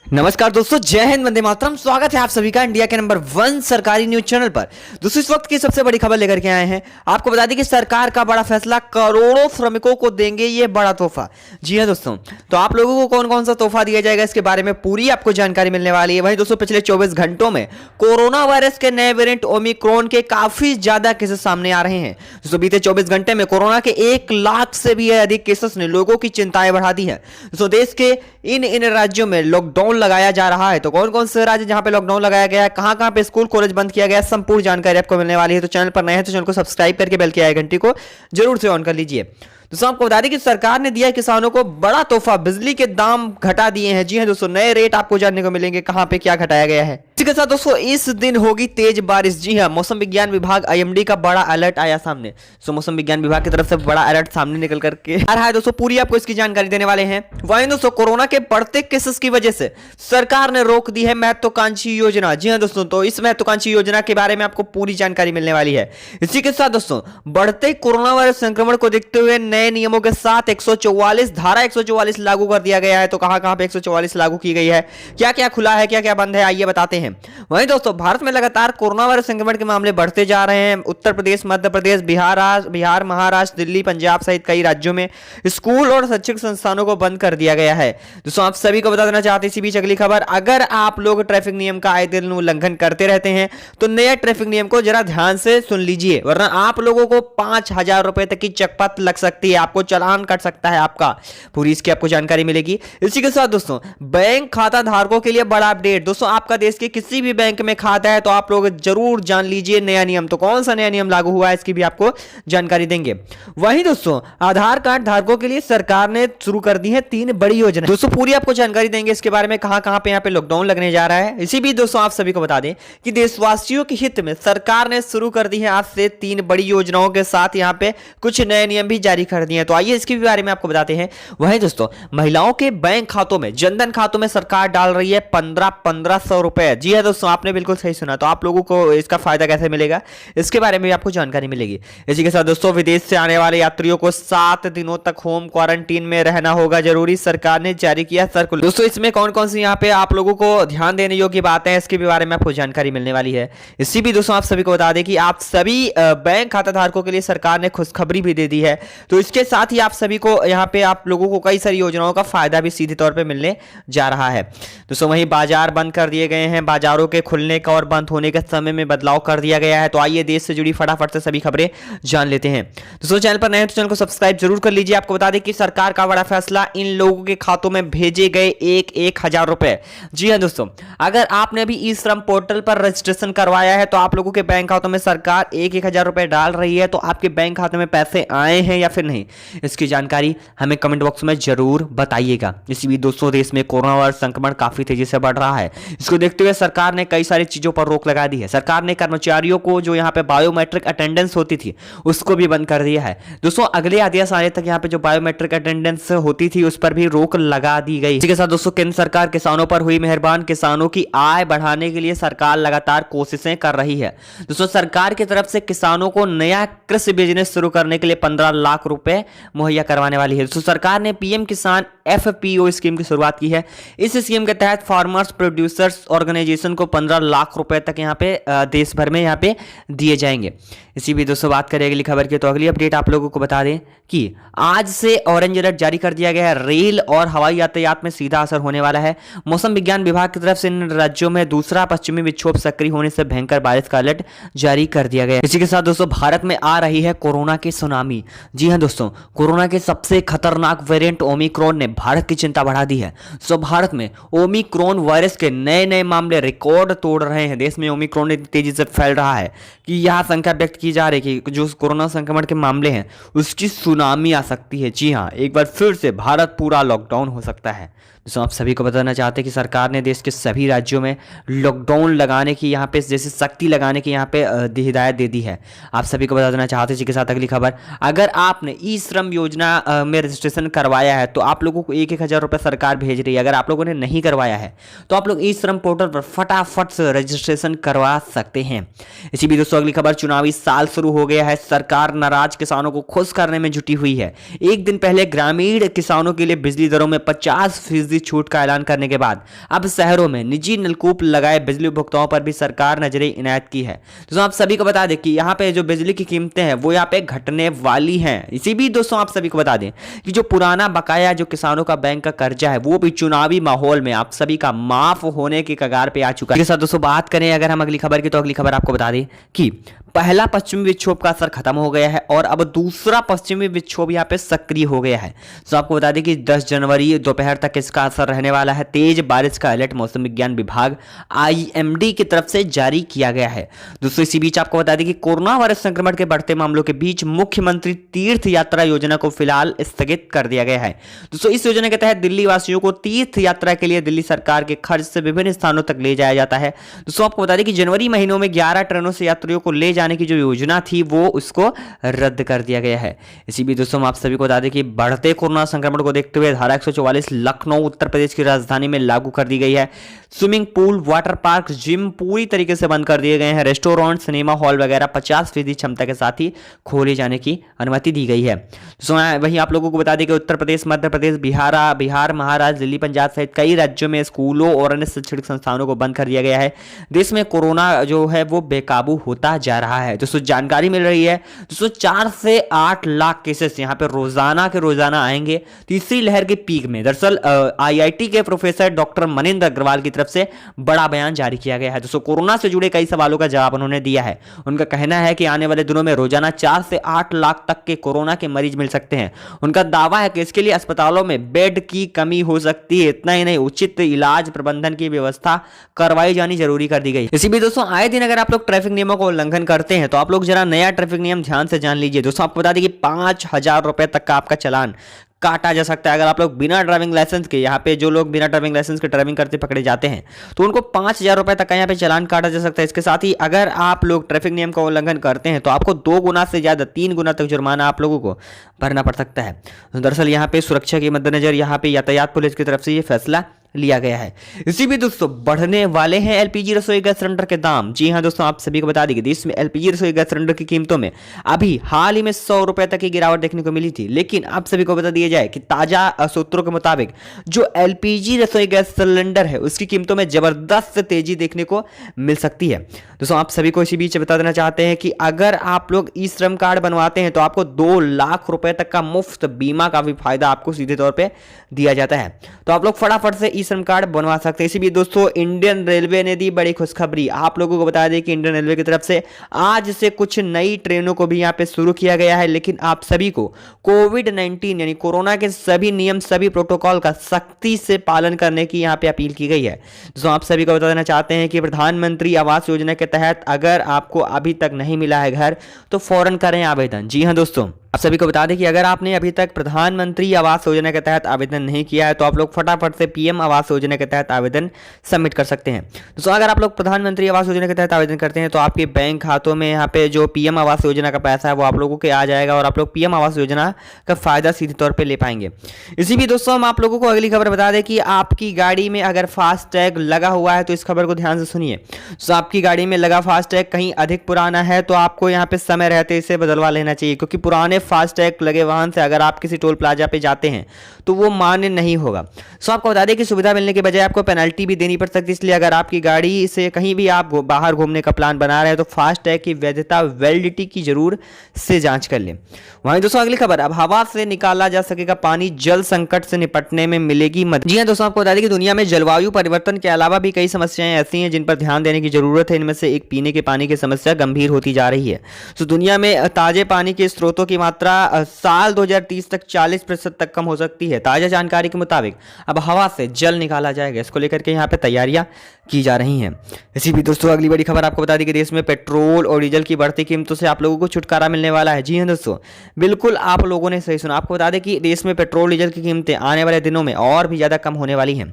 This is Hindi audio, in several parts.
नमस्कार दोस्तों, जय हिंद, वंदे मातरम। स्वागत है आप सभी का इंडिया के नंबर 1 सरकारी न्यूज चैनल पर। दोस्तों, इस वक्त की सबसे बड़ी खबर लेकर के आए हैं। आपको बता दें कि सरकार का बड़ा फैसला, करोड़ों श्रमिकों को देंगे ये बड़ा तोहफा। जी हां दोस्तों, तो आप लोगों को कौन कौन सा तोहफा दिया जाएगा इसके बारे में पूरी आपको जानकारी मिलने वाली है। वहीं दोस्तों, पिछले 24 घंटों में कोरोना वायरस के नए वेरिएंट ओमिक्रॉन के काफी ज्यादा केसेस सामने आ रहे हैं। दोस्तों, बीते 24 घंटे में कोरोना के 1 लाख से भी अधिक केसेस ने लोगों की चिंताएं बढ़ा दी है। दोस्तों, देश के इन राज्यों में लॉकडाउन लगाया जा रहा है। तो कौन कौन से राज्य जहां पे लॉकडाउन लगाया गया है, कहां पे स्कूल कॉलेज बंद किया गया है, संपूर्ण जानकारी आपको मिलने वाली है। तो चैनल पर नए हैं तो चैनल को सब्सक्राइब करके बेल की आई घंटी को जरूर से ऑन कर लीजिए। दोस्तों, आपको बता दें कि सरकार ने दिया किसानों को बड़ा तोहफा, बिजली के दाम घटा दिए हैं। जी हां दोस्तों, नए रेट आपको जानने को मिलेंगे, कहां पे क्या घटाया गया है। इसी के साथ दोस्तों, इस दिन होगी तेज बारिश। जी हां, मौसम विज्ञान विभाग आईएमडी का बड़ा अलर्ट आया सामने। तो मौसम विज्ञान विभाग की तरफ से बड़ा अलर्ट सामने निकल करके आ रहा है। दोस्तों, पूरी आपको इसकी जानकारी देने वाले हैं। वहीं दोस्तों, कोरोना के बढ़ते केसेस की वजह से सरकार ने रोक दी है महत्वाकांक्षी योजना। जी हां दोस्तों, तो इस महत्वाकांक्षी योजना के बारे में आपको पूरी जानकारी मिलने वाली है। इसी के साथ दोस्तों, बढ़ते कोरोना वायरस संक्रमण को देखते हुए नए नियमों के साथ 144 धारा 144 लागू कर दिया गया है। तो कहां पे 144 लागू की गई है, क्या क्या खुला है, क्या क्या बंद है, आइए बताते हैं। वहीं दोस्तों, भारत में लगातार कोरोना वायरस संक्रमण के मामले बढ़ते जा रहे हैं। उत्तर प्रदेश, मध्य प्रदेश, बिहार, महाराष्ट्र, दिल्ली, पंजाब सहित कई राज्यों में स्कूल और शैक्षिक संस्थानों को बंद कर दिया गया है। दोस्तों, आप सभी को बता देना चाहते हैं इसी बीच अगली खबर, अगर आप लोग ट्रैफिक नियम का आए दिन उल्लंघन करते रहते हैं तो नए ट्रैफिक नियम को जरा ध्यान से सुन लीजिए, वरना आप लोगों को 5,000 रुपए तक की चकपत लग सकती है, आपको चालान कट सकता है आपका। पूरी इसकी आपको जानकारी मिलेगी। इसी के साथ दोस्तों, बैंक खाता धारकों के लिए बड़ा अपडेट। दोस्तों, आपका देश के किसी भी बैंक में खाता है तो आप लोग जरूर जान लीजिए नया नियम। तो कौन सा नया नियम लागू हुआ है इसकी भी आपको जानकारी देंगे। वहीं दोस्तों, आधार कार्ड धारकों के लिए सरकार ने शुरू कर दी है 3 बड़ी योजना। दोस्तों, पूरी आपको जानकारी देंगे इसके बारे में, कहां पे यहाँ पे लॉकडाउन लगने जा रहा है। इसी भी दोस्तों, आप सभी को बता दें कि देशवासियों के हित में सरकार ने शुरू कर दी है आज से 3 बड़ी योजनाओं के साथ यहाँ पे कुछ नए नियम भी जारी कर दिए हैं। तो आइए इसके बारे में आपको बताते हैं। वहीं दोस्तों, महिलाओं के बैंक खातों में, जनधन खातों में सरकार डाल रही है 1500 रुपए। जी है दोस्तों, आपने बिल्कुल सही सुना। तो आप लोगों को इसका फायदा कैसे मिलेगा इसके बारे में भी आपको जानकारी मिलेगी। इसी के साथ दोस्तों, विदेश से आने वाले यात्रियों को 7 दिनों तक होम क्वारंटीन में रहना होगा जरूरी, सरकार ने जारी किया सर्कुलर। दोस्तों, इसमें कौन कौन सी यहाँ पे आप लोगों को ध्यान देने योग्य बातें हैं इसके बारे में आपको जानकारी मिलने वाली है। इसी भी दोस्तों, आप सभी को बता दें कि आप सभी बैंक खाता धारकों के लिए सरकार ने खुशखबरी भी दे दी है। तो इसके साथ ही आप सभी को यहाँ पे आप लोगों को कई सारी योजनाओं का फायदा भी सीधे तौर पे मिलने जा रहा है। दोस्तों, वहीं बाजार बंद कर दिए गए हैं। बाजारों के खुलने का और बंद होने के समय में बदलाव कर दिया गया है। तो आइए देश से जुड़ी फटाफट से सभी खबरें जान लेते हैं। दोस्तों, चैनल पर नए हैं तो चैनल को सब्सक्राइब जरूर कर लीजिए। आपको बता दें कि सरकार का बड़ा फैसला, इन लोगों के खातों में भेजे गए 1,000 रुपए। जी हां दोस्तों, अगर आपने अभी ई श्रम पोर्टल पर रजिस्ट्रेशन करवाया है तो आप लोगों के बैंक खातों में सरकार 1,000 रुपए डाल रही है। तो आपके बैंक खाते में पैसे आए हैं या फिर नहीं, इसकी जानकारी हमें कमेंट बॉक्स में जरूर बताइएगा। इसी भी दोस्तों, देश में कोरोना वायरस संक्रमण काफी तेजी से बढ़ रहा है। इसको देखते हुए सरकार ने कई सारी चीजों पर रोक लगा दी है। सरकार ने कर्मचारियों को जो यहाँ पे बायोमेट्रिक अटेंडेंस होती थी उसको भी बंद कर दिया है। दोस्तों, अगले आदेश आने तक यहाँ पे जो बायोमेट्रिक अटेंडेंस होती थी उस पर भी रोक लगा दी गई। इसी के साथ दोस्तों, केंद्र सरकार किसानों पर हुई मेहरबान। किसानों की आय बढ़ाने के लिए सरकार लगातार कोशिशें कर रही है। दोस्तों, सरकार की तरफ से किसानों को नया कृषि बिजनेस शुरू करने के लिए 15 लाख रुपए मुहैया करवाने वाली है। दोस्तों, सरकार ने पीएम किसान FPO स्कीम की शुरुआत की है। इस स्कीम के तहत फार्मर्स प्रोड्यूसर्स ऑर्गेनाइजेशन को 15 लाख रुपए तक यहाँ पे देश भर में यहाँ पे दिए जाएंगे। इसी भी दोस्तों, बात करें अगली खबर की तो अगली अपडेट आप लोगों को बता दें कि आज से ऑरेंज अलर्ट जारी कर दिया गया है। रेल और हवाई यातायात में सीधा असर होने वाला है। मौसम विज्ञान विभाग की तरफ से इन राज्यों में दूसरा पश्चिमी विक्षोभ सक्रिय होने से भयंकर बारिश का अलर्ट जारी कर दिया गया है। इसी के साथ दोस्तों, भारत में आ रही है कोरोना की सुनामी। जी हां दोस्तों, कोरोना के सबसे खतरनाक वेरिएंट ओमिक्रॉन ने भारत की चिंता बढ़ा दी है। सो भारत में ओमिक्रॉन वायरस के नए नए मामले रिकॉर्ड तोड़ रहे हैं। देश में ओमिक्रॉन तेजी से फैल रहा है कि यह संख्या व्यक्त की जा रही है कि जो कोरोना संक्रमण के मामले हैं उसकी सुनामी आ सकती है। जी हां, एक बार फिर से भारत पूरा लॉकडाउन हो सकता है। दोस्तों, आप सभी को बताना चाहते हैं कि सरकार ने देश के सभी राज्यों में लॉकडाउन लगाने की यहाँ पे जैसे सख्ती लगाने की यहाँ पे हिदायत दे दी है। आप सभी को बता देना चाहते हैं। इसी के साथ अगली खबर, अगर आपने ई श्रम योजना में रजिस्ट्रेशन करवाया है तो आप लोगों को 1,000 रुपये सरकार भेज रही है। अगर आप लोगों ने नहीं करवाया है तो आप लोग ई श्रम पोर्टल पर फटाफट से रजिस्ट्रेशन करवा सकते हैं। इसी भी दोस्तों, अगली खबर, चुनावी साल शुरू हो गया है। सरकार नाराज किसानों को खुश करने में जुटी हुई है। एक दिन पहले ग्रामीण किसानों के लिए बिजली दरों में 50% फीसदी छूट का ऐलान करने के बाद अब शहरों में निजी नलकूप लगाए बिजली उपभोक्ताओं पर भी सरकार नजरें इनायत की है। दोस्तों आप सभी को बता दें कि यहाँ पे जो बिजली की कीमतें हैं वो यहाँ पे घटने वाली हैं। इसी भी दोस्तों आप सभी को बता दें कि जो पुराना बकाया जो किसानों का बैंक का कर्जा है वो भी चुनावी माहौल में आप सभी का माफ होने की कगार पे आ चुका है। इसके साथ दोस्तों बात करें अगर हम अगली खबर की, तो अगली खबर आपको बता दें कि पहला पश्चिमी विक्षोभ का असर खत्म हो गया है और अब दूसरा पश्चिमी विक्षोभ यहाँ पे सक्रिय हो गया है। तो आपको बता दें कि 10 जनवरी दोपहर तक इसका असर रहने वाला है। तेज बारिश का अलर्ट मौसम विज्ञान विभाग IMD की तरफ से जारी किया गया है। दोस्तों इसी बीच आपको बता दें कि कोरोना वायरस संक्रमण के बढ़ते मामलों के बीच मुख्यमंत्री तीर्थ यात्रा योजना को फिलहाल स्थगित कर दिया गया है। दोस्तों इस योजना के तहत दिल्ली वासियों को तीर्थ यात्रा के लिए दिल्ली सरकार के खर्च से विभिन्न स्थानों तक ले जाया जाता है। दोस्तों आपको बता दें कि जनवरी महीनों में 11 ट्रेनों से यात्रियों को ले जाने की जो योजना थी वो उसको रद्द कर दिया गया है। इसी भी दोस्तों आप सभी को बता दें कि बढ़ते कोरोना संक्रमण को देखते हुए धारा 144 लखनऊ उत्तर प्रदेश की राजधानी में लागू कर दी गई है। Swimming pool, water park, gym पूरी तरीके से बंद कर दिए गए हैं। रेस्टोरेंट, सिनेमा हॉल वगैरह 50% क्षमता के साथ ही खोले जाने की अनुमति दी गई है। दोस्तों वहीं आप लोगों को बता दें कि उत्तर प्रदेश, मध्य प्रदेश, बिहार, महाराष्ट्र, दिल्ली, पंजाब सहित कई राज्यों में स्कूलों और अन्य शैक्षणिक संस्थानों को बंद कर दिया गया है। देश में कोरोना जो है वो बेकाबू होता जा रहा है। दोस्तों जानकारी मिल रही है दोस्तों 4 से 8 लाख केसेस यहाँ पे रोजाना के रोजाना आएंगे तीसरी लहर के पीक में। दरअसल IIT के प्रोफेसर डॉक्टर मनिंदर अग्रवाल की तरफ से बड़ा बयान जारी किया गया है। दोस्तों कोरोना से जुड़े कई सवालों का जवाब उन्होंने दिया है। उनका कहना है कि आने वाले दिनों में रोजाना 4 से 8 लाख तक के कोरोना के मरीज मिल सकते हैं। उनका दावा है कि इसके लिए अस्पतालों में बेड की कमी हो सकती है। इतना ही नहीं, उचित इलाज प्रबंधन की व्यवस्था करवाई जानी जरूरी कर दी गई। इसी भी दोस्तों आए दिन अगर आप लोग ट्रैफिक नियमों का उल्लंघन करते हैं तो आप लोग जरा नया ट्रैफिक नियम ध्यान से जान लीजिए। दोस्तों आपको बता दें कि 5,000 रुपए तक का आपका चालान काटा जा सकता है। अगर आप लोग बिना ड्राइविंग लाइसेंस के, यहाँ पे जो लोग बिना ड्राइविंग लाइसेंस के ड्राइविंग करते पकड़े जाते हैं तो उनको 5,000 रुपए तक का यहाँ पे चालान काटा जा सकता है। इसके साथ ही अगर आप लोग ट्रैफिक नियम का उल्लंघन करते हैं तो आपको 2 गुना से ज्यादा 3 गुना तक जुर्माना आप लोगों को भरना पड़ सकता है। दरअसल यहाँ पे सुरक्षा के मद्देनजर यहाँ पे यातायात पुलिस की तरफ से ये फैसला लिया गया है। इसी भी दोस्तों बढ़ने वाले हैं LPG रसोई गैस सिलेंडर के दाम। जी हां दोस्तों आप सभी को बता दें कि देश में LPG रसोई गैस सिलेंडर की कीमतों में अभी हाल ही में 100 रुपए तक की गिरावट देखने को मिली थी। लेकिन आप सभी को बता दिया जाए कि ताजा सूत्रों के मुताबिक जो LPG रसोई गैस सिलेंडर है उसकी कीमतों में जबरदस्त तेजी देखने को मिल सकती है। दोस्तों आप सभी को इसी बीच बता देना चाहते हैं कि अगर आप लोग ई श्रम कार्ड बनवाते हैं तो आपको 2 लाख रुपए तक का मुफ्त बीमा का भी फायदा आपको सीधे तौर पे दिया जाता है। तो आप लोग फटाफट से ई श्रम कार्ड बनवा सकते हैं। इसी भी दोस्तों इंडियन रेलवे ने दी बड़ी खुशखबरी। आप लोगों को बता दें कि इंडियन रेलवे की तरफ से आज से कुछ नई ट्रेनों को भी यहाँ पे शुरू किया गया है। लेकिन आप सभी को कोविड-19 यानी कोरोना के सभी नियम, सभी प्रोटोकॉल का सख्ती से पालन करने की यहाँ पे अपील की गई है। दोस्तों आप सभी को बता देना चाहते हैं कि प्रधानमंत्री आवास योजना के तहत अगर आपको अभी तक नहीं मिला है घर तो फौरन करें आवेदन। जी हाँ दोस्तों आप सभी को बता दें कि अगर आपने अभी तक प्रधानमंत्री आवास योजना के तहत आवेदन नहीं किया है तो आप लोग फटाफट से PM आवास योजना के तहत आवेदन सबमिट कर सकते हैं। दोस्तों अगर आप लोग प्रधानमंत्री आवास योजना के तहत आवेदन करते हैं तो आपके बैंक खातों में यहाँ पे जो PM आवास योजना का पैसा है वो आप लोगों के आ जाएगा और आप लोग PM आवास योजना का फायदा सीधे तौर पर ले पाएंगे। इसी भी दोस्तों हम आप लोगों को अगली खबर बता दें कि आपकी गाड़ी में अगर फास्टैग लगा हुआ है तो इस खबर को ध्यान से सुनिए। तो आपकी गाड़ी में लगा फास्टैग कहीं अधिक पुराना है तो आपको यहाँ पे समय रहते इसे बदलवा लेना चाहिए, क्योंकि पुराने फास्टैग लगे वाहन से अगर आप किसी टोल प्लाजा पे जाते हैं तो वो मान्य नहीं होगा। सो आपको बता दें कि सुविधा मिलने के बजाय आपको पेनल्टी भी देनी पड़ सकती है। इसलिए अगर आपकी गाड़ी से कहीं भी आप बाहर घूमने का प्लान बना रहे हैं तो फास्टैग की वैधता, वैलिडिटी की जरूर से जांच कर लें। वहीं दोस्तों अगली खबर, अब हवा से निकाला जा सकेगा पानी, जल संकट से निपटने में मिलेगी मदद। जी हां दोस्तों आपको बता दें कि दुनिया में जलवायु परिवर्तन के अलावा भी कई समस्याएं ऐसी हैं जिन पर ध्यान देने की जरूरत है। इनमें से एक पीने के पानी की समस्या गंभीर होती जा रही है। तो दुनिया में ताजे पानी के स्रोतों की मात्रा साल 2030 तक 40% तक कम हो सकती है। ताजा जानकारी के मुताबिक अब हवा से जल निकाला जाएगा। इसको लेकर के यहाँ पे तैयारियां की जा रही हैं। इसी भी दोस्तों अगली बड़ी खबर आपको बता दी कि देश में पेट्रोल और डीजल की बढ़ती कीमतों से आप लोगों को छुटकारा मिलने वाला है। जी हाँ दोस्तों बिल्कुल आप लोगों ने सही सुना। आपको बता दें कि देश में पेट्रोल डीजल की कीमतें आने वाले दिनों में और भी ज्यादा कम होने वाली हैं।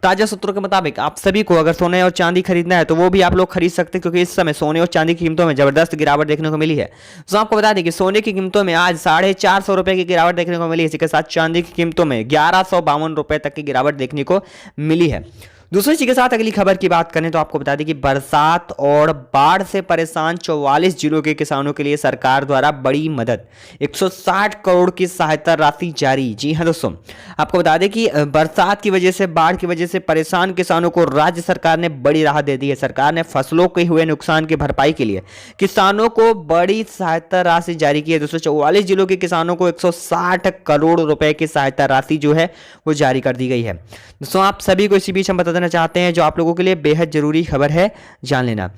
ताजा सूत्रों के मुताबिक आप सभी को अगर सोने और चांदी खरीदना है तो वो भी आप लोग खरीद सकते हैं, क्योंकि इस समय सोने और चांदी की कीमतों में जबरदस्त गिरावट देखने को मिली है। तो आपको बता दें कि सोने की कीमतों में आज 450 रुपए की गिरावट देखने को मिली। इसी के साथ चांदी की कीमतों में 1152 रुपए तक की गिरावट देखने को मिली है। दूसरी चीज के साथ अगली खबर की बात करें तो आपको बता दें कि बरसात और बाढ़ से परेशान 44 जिलों के किसानों के लिए सरकार द्वारा बड़ी मदद, 160 करोड़ की सहायता राशि जारी। जी हां दोस्तों, आपको बता दें कि बरसात की वजह से, बाढ़ की वजह से परेशान किसानों को राज्य सरकार ने बड़ी राहत दे दी है। सरकार ने फसलों के हुए नुकसान की भरपाई के लिए किसानों को बड़ी सहायता राशि जारी की है। दोस्तों 44 जिलों के किसानों को 160 करोड़ रुपए की सहायता राशि जो है वो जारी कर दी गई है। दोस्तों आप सभी को इसी बीच हम बता देना चाहते हैं जो आप लोगों के लिए बेहद जरूरी खबर है जान लेना।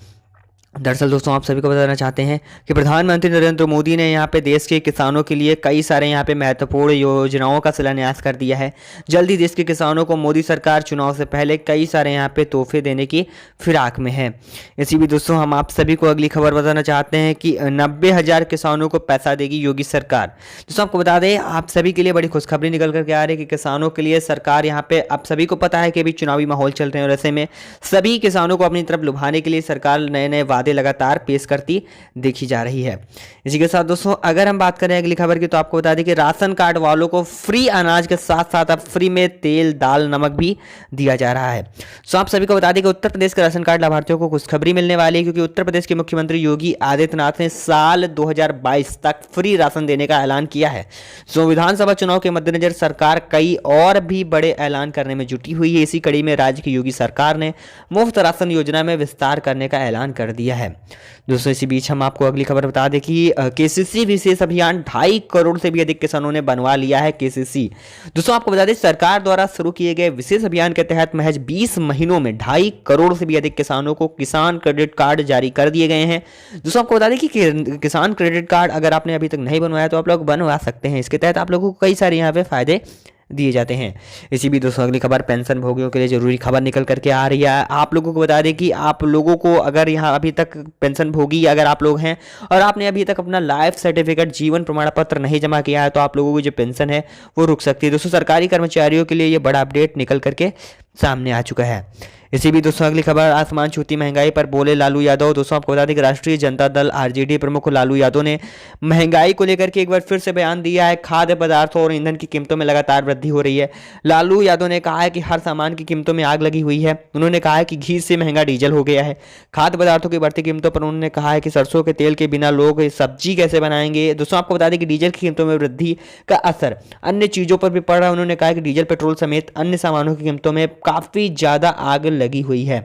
दरअसल दोस्तों आप सभी को बताना चाहते हैं कि प्रधानमंत्री नरेंद्र मोदी ने यहाँ पे देश के किसानों के लिए कई सारे यहाँ पे महत्वपूर्ण योजनाओं का शिलान्यास कर दिया है। जल्दी देश के किसानों को मोदी सरकार चुनाव से पहले कई सारे यहाँ पे तोहफे देने की फिराक में है। इसी भी दोस्तों हम आप सभी को अगली खबर बताना चाहते हैं कि 90,000 किसानों को पैसा देगी योगी सरकार। दोस्तों आपको बता दें, आप सभी के लिए बड़ी खुशखबरी निकल करके आ रही है कि किसानों के लिए सरकार यहाँ पे, आप सभी को पता है कि अभी चुनावी माहौल चल रहे हैं और ऐसे में सभी किसानों को अपनी तरफ लुभाने के लिए सरकार नए नए वादे लगातार पेश करती देखी जा रही है। इसी के साथ दोस्तों अगर हम बात करें अगली खबर की तो आपको बता दें कि राशन कार्ड वालों को फ्री अनाज के साथ साथ अब फ्री में तेल, दाल, नमक भी दिया जा रहा है। तो आप सभी को बता दें कि उत्तर प्रदेश के राशन कार्ड लाभार्थियों को खुशखबरी मिलने वाली है, क्योंकि उत्तर प्रदेश के मुख्यमंत्री योगी आदित्यनाथ ने साल 2022 तक फ्री राशन देने का ऐलान किया है। तो विधानसभा चुनाव के मद्देनजर सरकार कई और भी बड़े ऐलान करने में जुटी हुई है। इसी कड़ी में राज्य की योगी सरकार ने मुफ्त राशन योजना में विस्तार करने का ऐलान कर दिया है। दोस्तों इसी बीच हम आपको अगली खबर बता दें कि केसीसी विशेष अभियान 2.5 करोड़ से भी अधिक किसानों ने बनवा लिया है केसीसी। दोस्तों आपको बता दें सरकार द्वारा शुरू किए गए विशेष अभियान के तहत महज 20 महीनों में 2.5 करोड़ से भी अधिक किसानों को किसान क्रेडिट कार्ड जारी कर दिए गए हैं। दोस्तों आपको बता दें कि किसान क्रेडिट कार्ड अगर आपने अभी तक नहीं बनवाया तो आप लोग बनवा सकते हैं। इसके तहत आप लोगों को कई सारे यहाँ पे फायदे दिए जाते हैं। इसी भी दोस्तों अगली खबर पेंशन भोगियों के लिए जरूरी खबर निकल करके आ रही है। आप लोगों को बता दें कि आप लोगों को अगर यहाँ अभी तक पेंशन भोगी अगर आप लोग हैं और आपने अभी तक अपना लाइफ सर्टिफिकेट, जीवन प्रमाण पत्र नहीं जमा किया है तो आप लोगों की जो पेंशन है वो रुक सकती है। दोस्तों सरकारी कर्मचारियों के लिए ये बड़ा अपडेट निकल करके सामने आ चुका है। इसी भी दोस्तों अगली खबर आसमान छूती महंगाई पर बोले लालू यादव। दोस्तों आपको बता दें कि राष्ट्रीय जनता दल आरजेडी प्रमुख लालू यादव ने महंगाई को लेकर के एक बार फिर से बयान दिया है। खाद्य पदार्थों और ईंधन की कीमतों में लगातार वृद्धि हो रही है। लालू यादव ने कहा है कि हर सामान की कीमतों में आग लगी हुई है। उन्होंने कहा है कि घी से महंगा डीजल हो गया है। खाद्य पदार्थों की बढ़ती कीमतों पर उन्होंने कहा है कि सरसों के तेल के बिना लोग सब्जी कैसे बनाएंगे। दोस्तों आपको बता दें कि डीजल की कीमतों में वृद्धि का असर अन्य चीजों पर भी पड़ रहा है। उन्होंने कहा कि डीजल, पेट्रोल समेत अन्य सामानों की कीमतों में काफी ज्यादा आग लगी हुई है।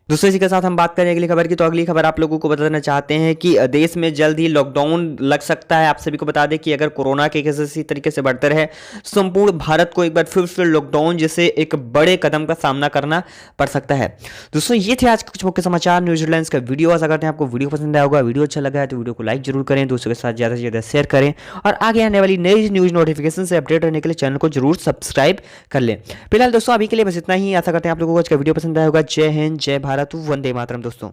दूसरे इसी के साथ हम बात करें अगली खबर की तो अगली खबर आप लोगों को बताना चाहते हैं कि देश में जल्द ही लॉकडाउन लग सकता है। आप सभी को बता दें कि अगर कोरोना के केसेस इसी तरीके से बढ़ते रहे संपूर्ण भारत को एक बार फिर से लॉकडाउन जैसे एक बड़े कदम का सामना करना पड़ सकता है। दोस्तों ये थे आज के कुछ मुख्य समाचार न्यूज हेडलाइंस का वीडियो। आशा करते हैं आपको वीडियो पसंद आया होगा। वीडियो अच्छा लगा है तो वीडियो को लाइक जरूर करें, दोस्तों के साथ ज़्यादा से ज़्यादा शेयर करें और आगे आने वाली नई न्यूज नोटिफिकेशन से अपडेट रहने के लिए चैनल को जरूर सब्सक्राइब कर लें। फिलहाल दोस्तों अभी के लिए बस इतना ही। आशा करते हैं आप लोगों को आज का वीडियो पसंद आया होगा। जय हिंद, जय भारत, वंदे मातरम दोस्तों।